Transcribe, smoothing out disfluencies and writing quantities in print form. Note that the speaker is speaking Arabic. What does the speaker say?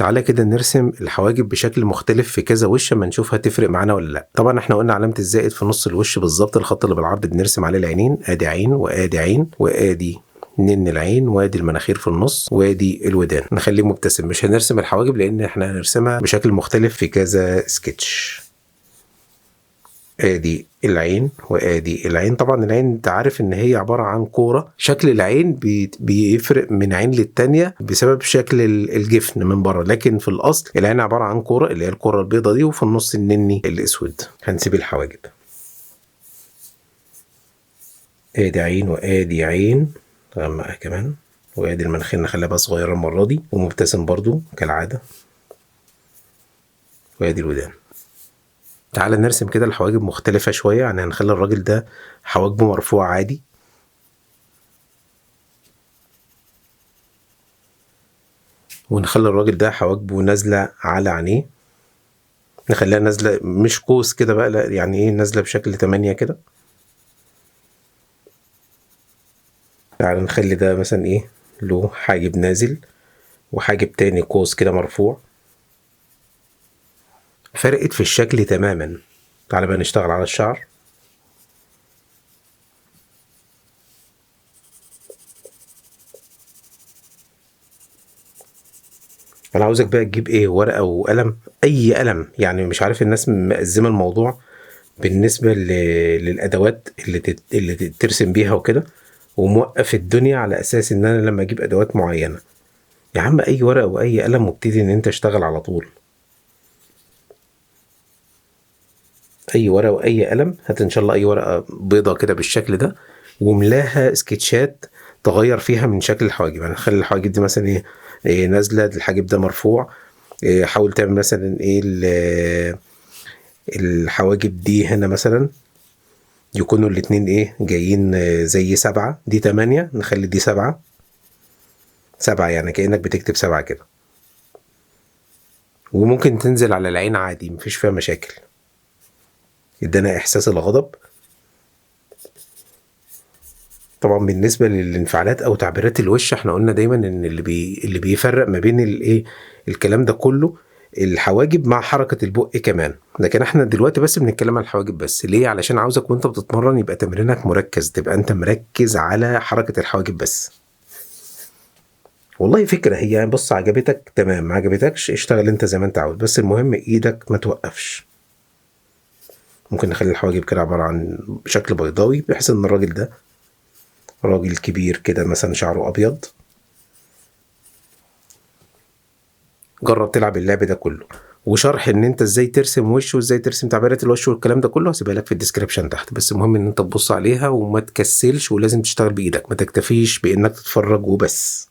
تعالى كده نرسم الحواجب بشكل مختلف في كذا وش اما نشوف هتفرق معانا ولا لا. طبعا احنا قلنا علامة الزائد في نص الوش بالظبط، الخط اللي بالعرض بنرسم عليه العينين، ادي عين وادي عين وادي نن العين وادي المناخير في النص وادي الودان. نخليه مبتسم، مش هنرسم الحواجب لان احنا هنرسمها بشكل مختلف في كذا سكتش. ادي العين وادي العين. طبعا العين انت عارف ان هي عبارة عن كورة، شكل العين بيفرق من عين للتانية بسبب شكل الجفن من بره، لكن في الاصل العين عبارة عن كورة اللي هي الكورة البيضة دي، وفي النص النني الاسود. هنسيب الحواجب، ادي عين وادي عين غمقها كمان، وادي المناخير نخليها بقى صغيرة المرة دي ومبتسم برضو كالعادة، وادي الودان. تعالى نرسم كده الحواجب مختلفة شوية، يعني هنخلي الراجل ده حواجبه مرفوعة عادي، ونخلي الراجل ده حواجبه نازلة على عينيه، نخليها نازلة مش قوس كده بقى، لا يعني ايه، نازلة بشكل 8 كده. تعالى نخلي ده مثلا ايه، له حاجب نازل وحاجب تاني قوس كده مرفوع، فرقت في الشكل تماما. تعالى بقى نشتغل على الشعر. انا عاوزك بقى تجيب ايه، ورقة وقلم، اي قلم، يعني مش عارف الناس مقزمة الموضوع بالنسبة للادوات اللي ترسم بيها وكده، وموقف الدنيا على اساس ان انا لما اجيب ادوات معينة. يا عم اي ورقة واي قلم وابتدي ان انت اشتغل على طول. اي ورقة واي قلم، هات ان شاء الله اي ورقة بيضة كده بالشكل ده، وملاها سكتشات تغير فيها من شكل الحواجب. يعني خلي الحواجب دي مثلا إيه نازلة، الحاجب ده مرفوع. حاول تعمل مثلا ايه الحواجب دي هنا مثلا يكونوا الاتنين ايه جايين زي 7، دي 8، نخلي دي 7 7، يعني كأنك بتكتب 7 كده. وممكن تنزل على العين عادي مفيش فيها مشاكل، ادانا احساس الغضب. طبعا بالنسبه للانفعالات او تعبيرات الوش، احنا قلنا دايما ان اللي بيفرق ما بين الايه الكلام ده كله الحواجب مع حركه البق كمان. لكن احنا دلوقتي بس بنتكلم عن الحواجب بس. ليه؟ علشان عاوزك وانت بتتمرن يبقى تمرينك مركز، تبقى انت مركز على حركه الحواجب بس. والله فكره هي، بص عجبتك تمام، ما عجبتكش اشتغل انت زي ما انت عاوز، بس المهم ايدك ما توقفش. ممكن نخلي الحواجب كده عباره عن شكل بيضاوي، بحيث ان الراجل ده راجل كبير كده مثلا شعره ابيض. جرب تلعب اللعب ده كله، وشرح ان انت ازاي ترسم وش وازاي ترسم تعبيرات الوش والكلام ده كله هسيبها لك في الديسكريبشن تحت. بس المهم ان انت تبص عليها وما تكسلش، ولازم تشتغل بايدك، ما تكتفيش بانك تتفرج وبس.